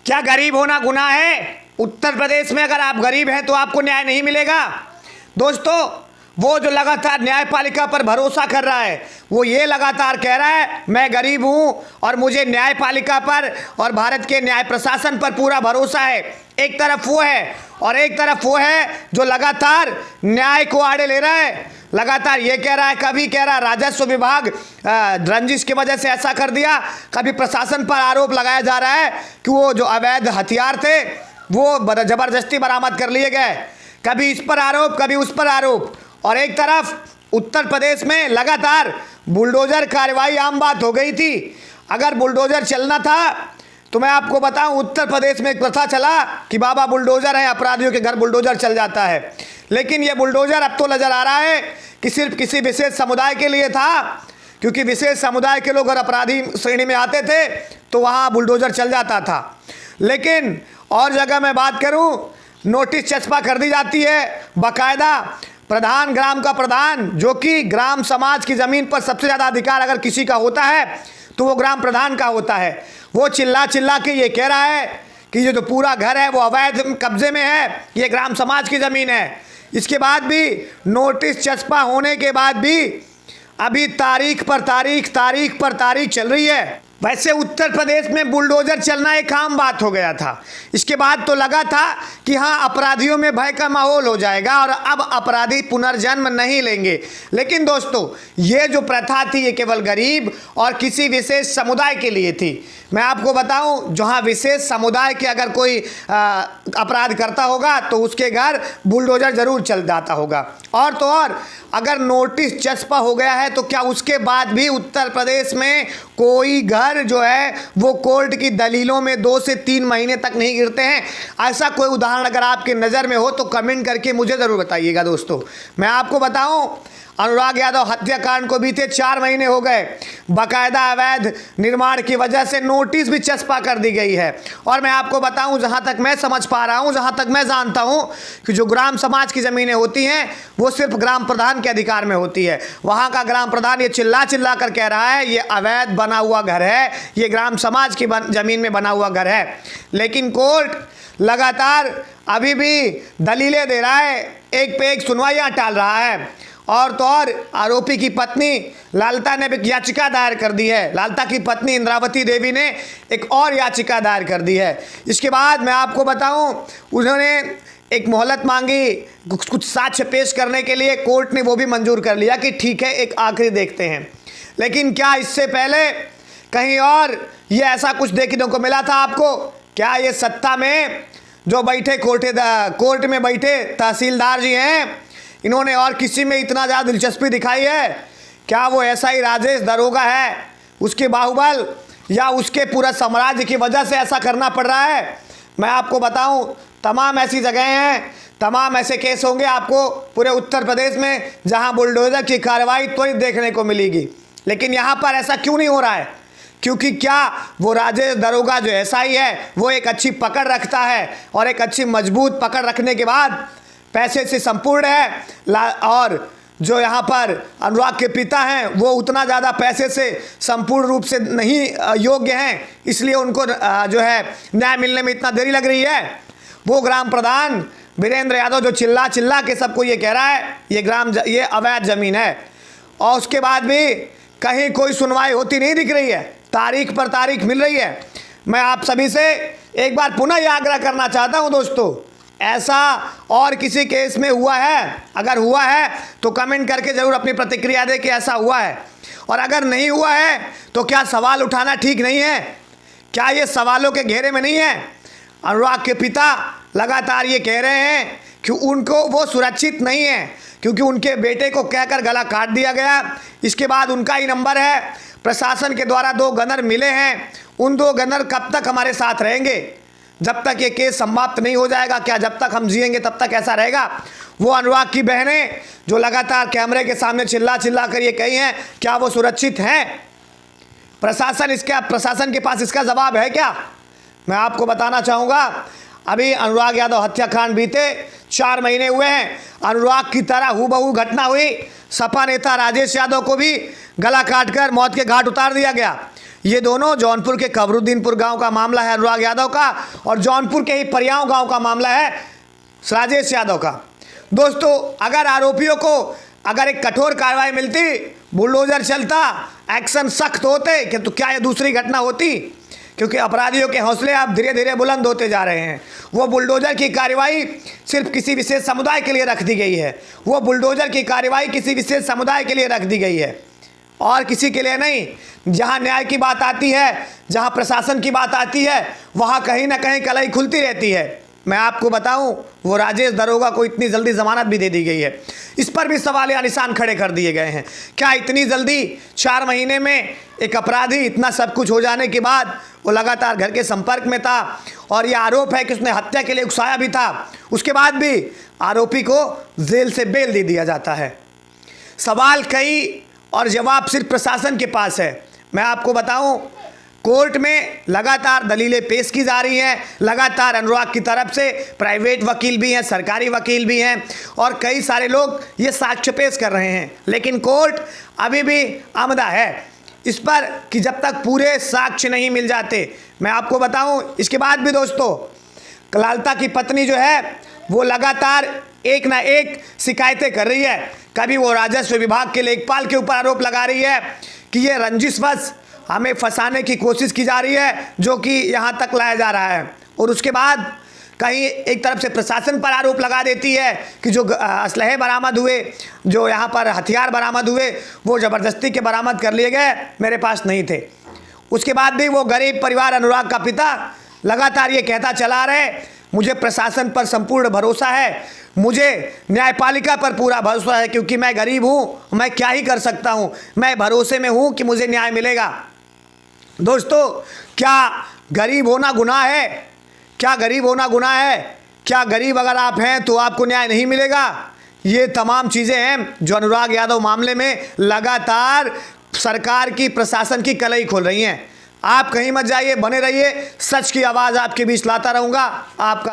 क्या गरीब होना गुनाह है? उत्तर प्रदेश में अगर आप गरीब हैं तो आपको न्याय नहीं मिलेगा। दोस्तों, वो जो लगातार न्यायपालिका पर भरोसा कर रहा है, वो ये लगातार कह रहा है मैं गरीब हूँ और मुझे न्यायपालिका पर और भारत के न्याय प्रशासन पर पूरा भरोसा है। एक तरफ वो है और एक तरफ वो है जो लगातार न्याय को आड़े ले रहा है। लगातार ये कह रहा है, कभी कह रहा राजस्व विभाग रंजिश की वजह से ऐसा कर दिया, कभी प्रशासन पर आरोप लगाया जा रहा है कि वो जो अवैध हथियार थे वो ज़बरदस्ती बरामद कर लिए गए। कभी इस पर आरोप, कभी उस पर आरोप। और एक तरफ उत्तर प्रदेश में लगातार बुलडोजर कार्रवाई आम बात हो गई थी। अगर बुलडोजर चलना था तो मैं आपको बताऊं, उत्तर प्रदेश में एक प्रथा चला कि बाबा बुलडोजर है, अपराधियों के घर बुलडोजर चल जाता है। लेकिन ये बुलडोजर अब तो नज़र आ रहा है कि सिर्फ किसी विशेष समुदाय के लिए था, क्योंकि विशेष समुदाय के लोग अगर अपराधी श्रेणी में आते थे तो वहाँ बुलडोजर चल जाता था। लेकिन और जगह मैं बात करूँ, नोटिस चस्पा कर दी जाती है बाकायदा। प्रधान, ग्राम का प्रधान, जो कि ग्राम समाज की ज़मीन पर सबसे ज़्यादा अधिकार अगर किसी का होता है तो वो ग्राम प्रधान का होता है। वो चिल्ला चिल्ला के ये कह रहा है कि ये जो पूरा घर है वो अवैध कब्जे में है, ये ग्राम समाज की ज़मीन है। इसके बाद भी नोटिस चस्पा होने के बाद भी अभी तारीख पर तारीख चल रही है। वैसे उत्तर प्रदेश में बुलडोजर चलना एक आम बात हो गया था। इसके बाद तो लगा था कि हाँ, अपराधियों में भय का माहौल हो जाएगा और अब अपराधी पुनर्जन्म नहीं लेंगे। लेकिन दोस्तों, ये जो प्रथा थी ये केवल गरीब और किसी विशेष समुदाय के लिए थी। मैं आपको बताऊं, जहाँ विशेष समुदाय के अगर कोई अपराध करता होगा तो उसके घर बुलडोजर ज़रूर चल जाता होगा। और तो और अगर नोटिस चस्पा हो गया है तो क्या उसके बाद भी उत्तर प्रदेश में कोई घर जो है वो कोर्ट की दलीलों में 2 से 3 महीने तक नहीं गिरते हैं? ऐसा कोई उदाहरण अगर आपके नज़र में हो तो कमेंट करके मुझे ज़रूर बताइएगा। दोस्तों, मैं आपको बताऊं, अनुराग यादव हत्याकांड को बीते 4 महीने हो गए। बाकायदा अवैध निर्माण की वजह से नोटिस भी चस्पा कर दी गई है। और मैं आपको बताऊं, जहां तक मैं समझ पा रहा हूं, जहां तक मैं जानता हूं कि जो ग्राम समाज की ज़मीनें होती हैं वो सिर्फ ग्राम प्रधान के अधिकार में होती है। वहां का ग्राम प्रधान ये चिल्ला चिल्ला कर कह रहा है ये अवैध बना हुआ घर है, ये ग्राम समाज की ज़मीन में बना हुआ घर है। लेकिन कोर्ट लगातार अभी भी दलीलें दे रहा है, एक पे एक सुनवाइयाँ टाल रहा है। और तो और आरोपी की पत्नी लालता ने भी याचिका दायर कर दी है। लालता की पत्नी इंद्रावती देवी ने एक और याचिका दायर कर दी है। इसके बाद मैं आपको बताऊं, उन्होंने एक मोहलत मांगी कुछ साक्ष्य पेश करने के लिए। कोर्ट ने वो भी मंजूर कर लिया कि ठीक है, एक आखिरी देखते हैं। लेकिन क्या इससे पहले कहीं और ये ऐसा कुछ देखने को मिला था आपको? क्या ये सत्ता में जो बैठे कोर्ट में बैठे तहसीलदार जी हैं, इन्होंने और किसी में इतना ज़्यादा दिलचस्पी दिखाई है? क्या वो ऐसा ही राजेश दरोगा है, उसके बाहुबल या उसके पूरा साम्राज्य की वजह से ऐसा करना पड़ रहा है? मैं आपको बताऊं, तमाम ऐसी जगह हैं, तमाम ऐसे केस होंगे आपको पूरे उत्तर प्रदेश में जहां बुलडोजर की कार्रवाई त्वरित देखने को मिलेगी। लेकिन यहाँ पर ऐसा क्यों नहीं हो रहा है? क्योंकि क्या वो राजेश दरोगा जो ऐसा ही है वो एक अच्छी पकड़ रखता है और एक अच्छी मजबूत पकड़ रखने के बाद पैसे से संपूर्ण है। और जो यहाँ पर अनुराग के पिता हैं वो उतना ज़्यादा पैसे से संपूर्ण रूप से नहीं योग्य हैं, इसलिए उनको जो है न्याय मिलने में इतना देरी लग रही है। वो ग्राम प्रधान वीरेंद्र यादव जो चिल्ला चिल्ला के सबको ये कह रहा है ये अवैध ज़मीन है, और उसके बाद भी कहीं कोई सुनवाई होती नहीं दिख रही है। तारीख पर तारीख मिल रही है। मैं आप सभी से एक बार पुनः यह आग्रह करना चाहता हूँ दोस्तों, ऐसा और किसी केस में हुआ है? अगर हुआ है तो कमेंट करके ज़रूर अपनी प्रतिक्रिया दें कि ऐसा हुआ है। और अगर नहीं हुआ है तो क्या सवाल उठाना ठीक नहीं है? क्या ये सवालों के घेरे में नहीं है? अनुराग के पिता लगातार ये कह रहे हैं कि उनको वो सुरक्षित नहीं है क्योंकि उनके बेटे को कहकर गला काट दिया गया। इसके बाद उनका ही नंबर है। प्रशासन के द्वारा 2 गनर मिले हैं। उन 2 गनर कब तक हमारे साथ रहेंगे? जब तक ये केस समाप्त नहीं हो जाएगा, क्या जब तक हम जिएंगे तब तक ऐसा रहेगा? वो अनुराग की बहनें जो लगातार कैमरे के सामने चिल्ला चिल्ला कर ये कही हैं, क्या वो सुरक्षित हैं? प्रशासन के पास इसका जवाब है क्या? मैं आपको बताना चाहूँगा, अभी अनुराग यादव हत्याकांड बीते 4 महीने हुए हैं। अनुराग की तरह हूबहू घटना हुई। सपा नेता राजेश यादव को भी गला काटकर मौत के घाट उतार दिया गया। ये दोनों जौनपुर के कबरुद्दीनपुर गांव का मामला है अनुराग यादव का, और जौनपुर के ही परियाव गांव का मामला है राजेश यादव का। दोस्तों, अगर आरोपियों को अगर एक कठोर कार्रवाई मिलती, बुलडोजर चलता, एक्शन सख्त होते कि तो क्या ये दूसरी घटना होती, क्योंकि अपराधियों के हौसले अब धीरे धीरे बुलंद होते जा रहे हैं। वो बुलडोजर की कार्रवाई सिर्फ किसी विशेष समुदाय के लिए रख दी गई है, वो बुलडोजर की कार्रवाई किसी विशेष समुदाय के लिए रख दी गई है और किसी के लिए नहीं। जहाँ न्याय की बात आती है, जहाँ प्रशासन की बात आती है, वहाँ कहीं ना कहीं कलई खुलती रहती है। मैं आपको बताऊं, वो राजेश दरोगा को इतनी जल्दी ज़मानत भी दे दी गई है, इस पर भी सवाल या निशान खड़े कर दिए गए हैं। क्या इतनी जल्दी 4 महीने में एक अपराधी इतना सब कुछ हो जाने के बाद वो लगातार घर के संपर्क में था और ये आरोप है कि उसने हत्या के लिए उकसाया भी था, उसके बाद भी आरोपी को जेल से बेल दे दिया जाता है? सवाल कई और जवाब सिर्फ प्रशासन के पास है। मैं आपको बताऊं, कोर्ट में लगातार दलीलें पेश की जा रही हैं, लगातार अनुराग की तरफ से प्राइवेट वकील भी हैं, सरकारी वकील भी हैं और कई सारे लोग ये साक्ष्य पेश कर रहे हैं, लेकिन कोर्ट अभी भी आमदा है इस पर कि जब तक पूरे साक्ष्य नहीं मिल जाते। मैं आपको बताऊं, इसके बाद भी दोस्तों, कलालता की पत्नी जो है वो लगातार एक ना एक शिकायतें कर रही है। कभी वो राजस्व विभाग के लेखपाल के ऊपर आरोप लगा रही है कि ये रंजिशवश हमें फंसाने की कोशिश की जा रही है, जो कि यहाँ तक लाया जा रहा है, और उसके बाद कहीं एक तरफ से प्रशासन पर आरोप लगा देती है कि जो असलहे बरामद हुए, जो यहाँ पर हथियार बरामद हुए, वो ज़बरदस्ती के बरामद कर लिए गए, मेरे पास नहीं थे। उसके बाद भी वो गरीब परिवार अनुराग का पिता लगातार ये कहता चला रहे, मुझे प्रशासन पर संपूर्ण भरोसा है, मुझे न्यायपालिका पर पूरा भरोसा है, क्योंकि मैं गरीब हूँ, मैं क्या ही कर सकता हूँ, मैं भरोसे में हूँ कि मुझे न्याय मिलेगा। दोस्तों, क्या गरीब होना गुनाह है? क्या गरीब होना गुनाह है? क्या गरीब अगर आप हैं तो आपको न्याय नहीं मिलेगा? ये तमाम चीज़ें हैं जो अनुराग यादव मामले में लगातार सरकार की, प्रशासन की कलई खोल रही हैं। आप कहीं मत जाइए, बने रहिए, सच की आवाज़ आपके बीच लाता रहूँगा। आपका